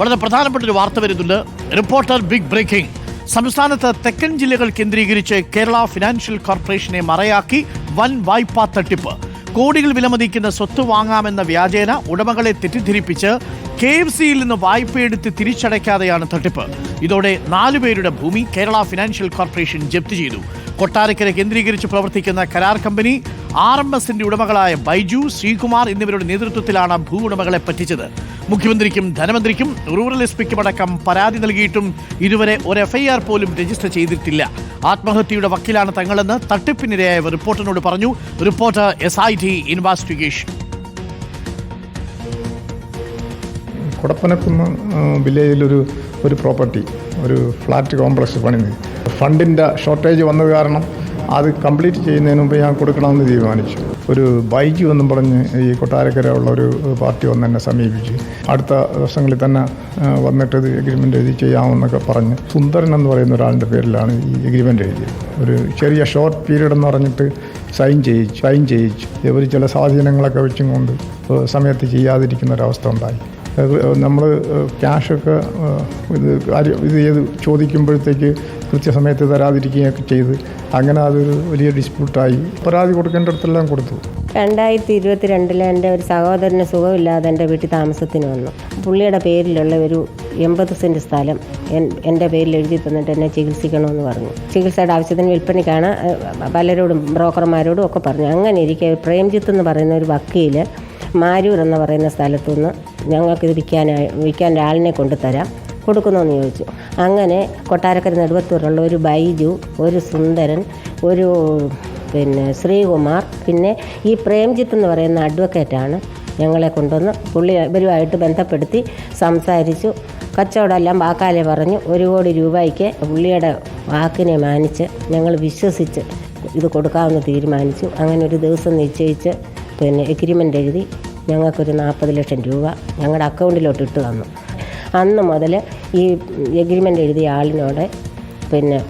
വളരെ പ്രധാനപ്പെട്ട ഒരു വാർത്ത വരുന്നുണ്ട്. Reporter big breaking. സംസ്ഥാനത്ത് തെക്കൻ ജില്ലകൾ കേന്ദ്രീകരിച്ച് കേരള ഫിനാൻഷ്യൽ കോർപ്പറേഷനെ മറയാക്കി വൻ വായ്പാ തട്ടിപ്പ്. കോടികൾ വിലമതിക്കുന്ന സ്വത്ത് വാങ്ങാമെന്ന വ്യാജേന ഉടമകളെ തെറ്റിദ്ധരിപ്പിച്ച് KFCയിൽ നിന്ന് വായ്പയെടുത്ത് തിരിച്ചടയ്ക്കാതെയാണ് തട്ടിപ്പ്. ഇതോടെ 4 പേരുടെ ഭൂമി കേരള ഫിനാൻഷ്യൽ കോർപ്പറേഷൻ ജപ്തി ചെയ്തു. കൊട്ടാരക്കര കേന്ദ്രീകരിച്ച് പ്രവർത്തിക്കുന്ന കരാർ കമ്പനി RMSന്റെ ഉടമകളായ ബൈജു, ശ്രീകുമാർ എന്നിവരുടെ നേതൃത്വത്തിലാണ് ഭൂ ഉടമകളെ പറ്റിച്ചത്. മുഖ്യമന്ത്രിക്കും ധനമന്ത്രിക്കും റൂറൽ SP-ക്കും അടക്കം പരാതി നൽകിയിട്ടും ഇതുവരെ ഒരു FIR പോലും രജിസ്റ്റർ ചെയ്തിട്ടില്ല. ആത്മഹത്യയുടെ വക്കിലാണ് തങ്ങളെന്ന് തട്ടിപ്പിനിരയായവർ റിപ്പോർട്ടറിനോട് പറഞ്ഞു. Reporter SIT investigation. കൊടപ്പനക്കുന്ന് വില്ലേജിലൊരു പ്രോപ്പർട്ടി, ഒരു ഫ്ലാറ്റ് കോംപ്ലക്സ് പണിത് ഫണ്ടിൻ്റെ ഷോർട്ടേജ് വന്നത് കാരണം അത് കംപ്ലീറ്റ് ചെയ്യുന്നതിന് മുമ്പ് ഞാൻ കൊടുക്കണമെന്ന് തീരുമാനിച്ചു. ഒരു ബൈജു എന്നും പറഞ്ഞ് ഈ കൊട്ടാരക്കര ഉള്ള ഒരു പാർട്ടി വന്ന് എന്നെ സമീപിച്ചു. അടുത്ത ദിവസങ്ങളിൽ തന്നെ വന്നിട്ട് ഇത് എഗ്രിമെൻ്റ് എഴുതി ചെയ്യാമെന്നൊക്കെ പറഞ്ഞ് സുന്ദരൻ എന്ന് പറയുന്ന ഒരാളുടെ പേരിലാണ് ഈ എഗ്രിമെൻ്റ് എഴുതിയത്. ഒരു ചെറിയ ഷോർട്ട് പീരീഡ് എന്ന് പറഞ്ഞിട്ട് സൈൻ ചെയ്യിച്ചു. ഇവർ ചില സ്വാധീനങ്ങളൊക്കെ വെച്ചും കൊണ്ട് സമയത്ത് ചെയ്യാതിരിക്കുന്ന ഒരവസ്ഥ ഉണ്ടായി. നമ്മൾ ക്യാഷൊക്കെ ഇത് ചെയ്ത് ചോദിക്കുമ്പോഴത്തേക്ക് കൃത്യസമയത്ത് തരാതിരിക്കുകയൊക്കെ ചെയ്ത് അങ്ങനെ അതൊരു വലിയ ഡിസ്പ്യൂട്ടായി. പരാതി കൊടുക്കേണ്ടടുത്തെല്ലാം കൊടുത്തു. 2022 എൻ്റെ ഒരു സഹോദരന് സുഖമില്ലാതെ എൻ്റെ വീട്ടിൽ താമസത്തിന് വന്നു. പുള്ളിയുടെ പേരിലുള്ള ഒരു 80 സെൻറ്റ് സ്ഥലം എൻ്റെ പേരിൽ എഴുതി തന്നിട്ട് എന്നെ ചികിത്സിക്കണമെന്ന് പറഞ്ഞു. ചികിത്സയുടെ ആവശ്യത്തിന് വിൽപ്പനയ്ക്കാണ് പലരോടും ബ്രോക്കർമാരോടും ഒക്കെ പറഞ്ഞു. അങ്ങനെ ഇരിക്കെ പ്രേംജിത്ത് എന്ന് പറയുന്ന ഒരു വക്കീൽ മാരൂർ എന്ന് പറയുന്ന സ്ഥലത്തുനിന്ന് ഞങ്ങൾക്കിത് വിൽക്കാൻ ഒരാളിനെ കൊണ്ടുതരാം, കൊടുക്കണമെന്ന് ചോദിച്ചു. അങ്ങനെ കൊട്ടാരക്കര നെടുവത്തൂരുള്ള ഒരു ബൈജു, ഒരു സുന്ദരൻ, ഒരു ശ്രീകുമാർ, പിന്നെ ഈ പ്രേംജിത്ത് എന്ന് പറയുന്ന അഡ്വക്കേറ്റാണ് ഞങ്ങളെ കൊണ്ടുവന്ന് ഇവരുമായിട്ട് ബന്ധപ്പെടുത്തി സംസാരിച്ചു. കച്ചവടമെല്ലാം വാക്കാലെ പറഞ്ഞു. 1 കോടി രൂപയ്ക്ക് പുള്ളിയുടെ വാക്കിനെ മാനിച്ച് ഞങ്ങൾ വിശ്വസിച്ച് ഇത് കൊടുക്കാമെന്ന് തീരുമാനിച്ചു. അങ്ങനെ ഒരു ദിവസം നിശ്ചയിച്ച് എഗ്രിമെൻ്റ് എഴുതി ഞങ്ങൾക്കൊരു 40 ലക്ഷം രൂപ ഞങ്ങളുടെ അക്കൗണ്ടിലോട്ട് ഇട്ട് തന്നു. അന്ന് മുതൽ ഈ എഗ്രിമെൻ്റ് എഴുതിയ ആളിനോട്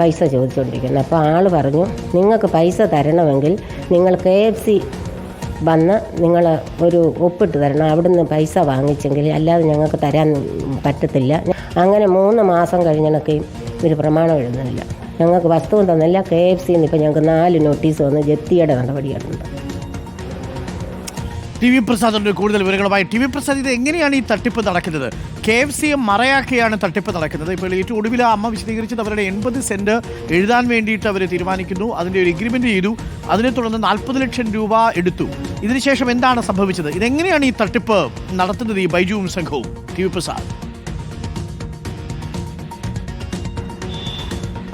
പൈസ ചോദിച്ചുകൊണ്ടിരിക്കുന്നത്. അപ്പോൾ ആൾ പറഞ്ഞു, നിങ്ങൾക്ക് പൈസ തരണമെങ്കിൽ നിങ്ങൾ KFC വന്ന് നിങ്ങൾ ഒരു ഒപ്പിട്ട് തരണം, അവിടുന്ന് പൈസ വാങ്ങിച്ചെങ്കിൽ, അല്ലാതെ ഞങ്ങൾക്ക് തരാൻ പറ്റത്തില്ല. അങ്ങനെ 3 മാസം കഴിഞ്ഞണൊക്കെയും ഒരു പ്രമാണം എഴുതുന്നില്ല, ഞങ്ങൾക്ക് വസ്തുവും തന്നില്ല. KFCന്ന് ഇപ്പോൾ ഞങ്ങൾക്ക് 4 നോട്ടീസ് വന്ന് ജപ്തിയുടെ നടപടിയായിട്ടുണ്ട്. TV പ്രസാദിന്റെ കൂടുതൽ വിവരങ്ങളുമായി. TV പ്രസാദ്, ഇത് എങ്ങനെയാണ് ഈ തട്ടിപ്പ് നടക്കുന്നത്? KFCയെ മറയാക്കിയാണ് തട്ടിപ്പ് നടക്കുന്നത്. ഇപ്പോൾ ഏറ്റവും ഒടുവിൽ അമ്മ വിശദീകരിച്ചത് അവരുടെ 80 സെന്റ് എഴുതാൻ വേണ്ടിയിട്ട് അവർ തീരുമാനിക്കുന്നു. അതിൻ്റെ ഒരു എഗ്രിമെന്റ് ചെയ്തു. അതിനെ തുടർന്ന് 40 ലക്ഷം രൂപ എടുത്തു. ഇതിനുശേഷം എന്താണ് സംഭവിച്ചത്? ഇതെങ്ങനെയാണ് ഈ തട്ടിപ്പ് നടത്തുന്നത് ഈ ബൈജുവും സംഘവും? TV പ്രസാദ്.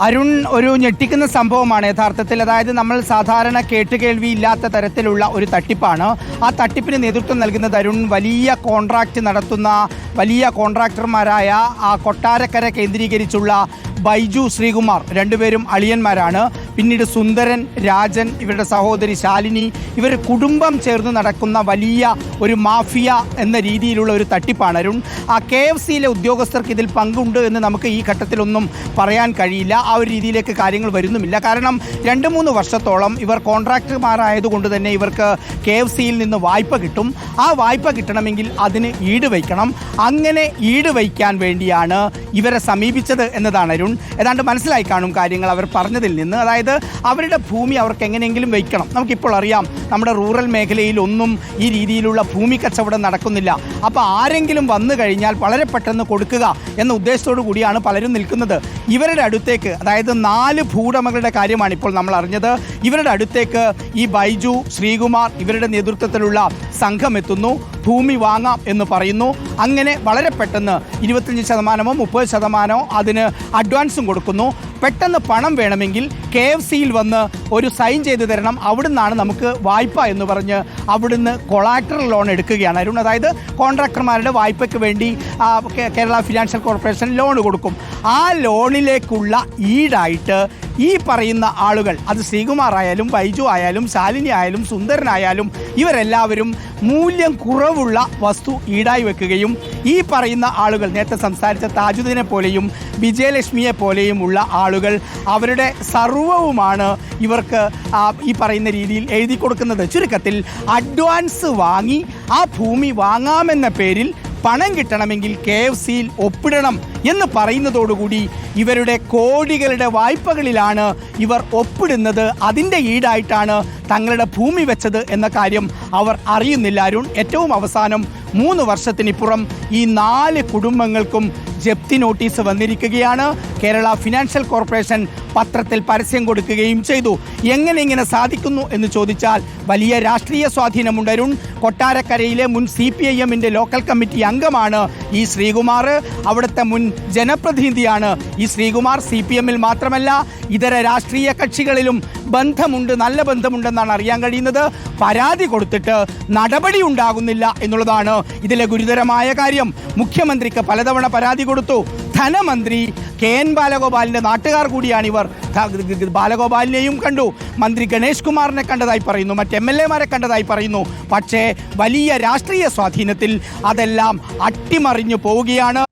അരുൺ, ഒരു ഞെട്ടിക്കുന്ന സംഭവമാണ് യഥാർത്ഥത്തിൽ. അതായത് നമ്മൾ സാധാരണ കേട്ടുകേൾവിയില്ലാത്ത തരത്തിലുള്ള ഒരു തട്ടിപ്പാണ്. ആ തട്ടിപ്പിന് നേതൃത്വം നൽകുന്നത് അരുൺ വലിയ കോൺട്രാക്റ്റ് നടത്തുന്ന വലിയ കോൺട്രാക്ടർമാരായ ആ കൊട്ടാരക്കര കേന്ദ്രീകരിച്ചുള്ള ബൈജു, ശ്രീകുമാർ, 2 പേരും അളിയന്മാരാണ്. പിന്നീട് സുന്ദരൻ, രാജൻ, ഇവരുടെ സഹോദരി ശാലിനി, ഇവർ കുടുംബം ചേർന്ന് നടക്കുന്ന വലിയ ഒരു മാഫിയ എന്ന രീതിയിലുള്ള ഒരു തട്ടിപ്പാണ് അരുൺ. ആ KFCയിലെ ഉദ്യോഗസ്ഥർക്ക് ഇതിൽ പങ്കുണ്ട് എന്ന് നമുക്ക് ഈ ഘട്ടത്തിലൊന്നും പറയാൻ കഴിയില്ല. ആ ഒരു രീതിയിലേക്ക് കാര്യങ്ങൾ വരുന്നുമില്ല. കാരണം 2-3 വർഷത്തോളം ഇവർ കോൺട്രാക്ടർമാരായതുകൊണ്ട് തന്നെ ഇവർക്ക് KFCയിൽ നിന്ന് വായ്പ കിട്ടും. ആ വായ്പ കിട്ടണമെങ്കിൽ അതിന് ഈട് വയ്ക്കണം. അങ്ങനെ ഈട് വയ്ക്കാൻ വേണ്ടിയാണ് ഇവരെ സമീപിച്ചത് എന്നതാണ് അരുൺ. ഏതാണ്ട് മനസ്സിലായി കാണും കാര്യങ്ങൾ അവർ പറഞ്ഞതിൽ നിന്ന്. അതായത് അവരുടെ ഭൂമി അവർക്ക് എങ്ങനെയെങ്കിലും വയ്ക്കണം. നമുക്കിപ്പോൾ അറിയാം, നമ്മുടെ റൂറൽ മേഖലയിൽ ഒന്നും ഈ രീതിയിലുള്ള ഭൂമി കച്ചവടം നടക്കുന്നില്ല. അപ്പോൾ ആരെങ്കിലും വന്നു കഴിഞ്ഞാൽ വളരെ പെട്ടെന്ന് കൊടുക്കുക എന്ന ഉദ്ദേശത്തോടു കൂടിയാണ് പലരും നിൽക്കുന്നത്. ഇവരുടെ അടുത്തേക്ക്, അതായത് 4 ഭൂവുടമകളുടെ കാര്യമാണ് ഇപ്പോൾ നമ്മൾ അറിഞ്ഞത്. ഇവരുടെ അടുത്തേക്ക് ഈ ബൈജു, ശ്രീകുമാർ, ഇവരുടെ നേതൃത്വത്തിലുള്ള സംഘം എത്തുന്നു. ഭൂമി വാങ്ങാം എന്ന് പറയുന്നു. അങ്ങനെ വളരെ പെട്ടെന്ന് 25%, 30% അതിന് അഡ്വാൻസും കൊടുക്കുന്നു. പെട്ടെന്ന് പണം വേണമെങ്കിൽ KFCയിൽ വന്ന് ഒരു സൈൻ ചെയ്ത് തരണം, അവിടുന്നാണ് നമുക്ക് വായ്പ എന്ന് പറഞ്ഞ് അവിടുന്ന് കൊളാക്ടറൽ ലോൺ എടുക്കുകയാണ് അരുൺ. അതായത് കോൺട്രാക്ടർമാരുടെ വായ്പയ്ക്ക് വേണ്ടി കേരള ഫിനാൻഷ്യൽ കോർപ്പറേഷൻ ലോൺ കൊടുക്കും. ആ ലോണിലേക്കുള്ള ഈടായിട്ട് ഈ പറയുന്ന ആളുകൾ, അത് ശ്രീകുമാർ ആയാലും ബൈജു ആയാലും ശാലിനി ആയാലും സുന്ദരനായാലും, ഇവരെല്ലാവരും മൂല്യം കുറവുള്ള വസ്തു ഈടായി വെക്കുകയും ഈ പറയുന്ന ആളുകൾ, നേരത്തെ സംസാരിച്ച താജുദ്ദീനെ പോലെയും വിജയലക്ഷ്മിയെ പോലെയും ഉള്ള ആളുകൾ അവരുടെ സർവവുമാണ് ഇവർക്ക് ഈ പറയുന്ന രീതിയിൽ എഴുതി കൊടുക്കുന്നത്. ചുരുക്കത്തിൽ അഡ്വാൻസ് വാങ്ങി ആ ഭൂമി വാങ്ങാമെന്ന പേരിൽ പണം കിട്ടണമെങ്കിൽ KFCയിൽ ഒപ്പിടണം എന്ന് പറയുന്നതോടുകൂടി ഇവരുടെ കോടികളുടെ വായ്പകളിലാണ് ഇവർ ഒപ്പിടുന്നത്. അതിൻ്റെ ഈടായിട്ടാണ് തങ്ങളുടെ ഭൂമി വെച്ചത് എന്ന കാര്യം അവർ അറിയുന്നില്ല. അരുൺ, ഏറ്റവും അവസാനം 3 വർഷത്തിനിപ്പുറം ഈ 4 കുടുംബങ്ങൾക്കും ജപ്തി നോട്ടീസ് വന്നിരിക്കുകയാണ്. കേരള ഫിനാൻഷ്യൽ കോർപ്പറേഷൻ പത്രത്തിൽ പരസ്യം കൊടുക്കുകയും ചെയ്തു. എങ്ങനെ ഇങ്ങനെ സാധിക്കുന്നു എന്ന് ചോദിച്ചാൽ വലിയ രാഷ്ട്രീയ സ്വാധീനമുണ്ട്. അരുൺ, കൊട്ടാരക്കരയിലെ മുൻ CPIM-ന്റെ ലോക്കൽ കമ്മിറ്റി അംഗമാണ് ഈ ശ്രീകുമാർ. അവിടുത്തെ മുൻ ജനപ്രതിനിധിയാണ് ഈ ശ്രീകുമാർ. CPM-ൽ മാത്രമല്ല ഇതര രാഷ്ട്രീയ കക്ഷികളിലും ബന്ധമുണ്ട്, നല്ല ബന്ധമുണ്ടെന്നാണ് അറിയാൻ കഴിയുന്നത്. പരാതി കൊടുത്തിട്ട് നടപടി ഉണ്ടാകുന്നില്ല എന്നുള്ളതാണ് ഇതിലെ ഗുരുതരമായ കാര്യം. മുഖ്യമന്ത്രിക്ക് പലതവണ പരാതി കൊടുത്തു. ധനമന്ത്രി KN ബാലഗോപാലിൻ്റെ നാട്ടുകാർ കൂടിയാണ് ഇവർ. ബാലഗോപാലിനെയും കണ്ടു, മന്ത്രി ഗണേഷ് കുമാറിനെ കണ്ടതായി പറയുന്നു, മറ്റ് MLA-മാരെ കണ്ടതായി പറയുന്നു. പക്ഷേ വലിയ രാഷ്ട്രീയ സ്വാധീനത്തിൽ അതെല്ലാം അട്ടിമറിഞ്ഞു പോവുകയാണ്.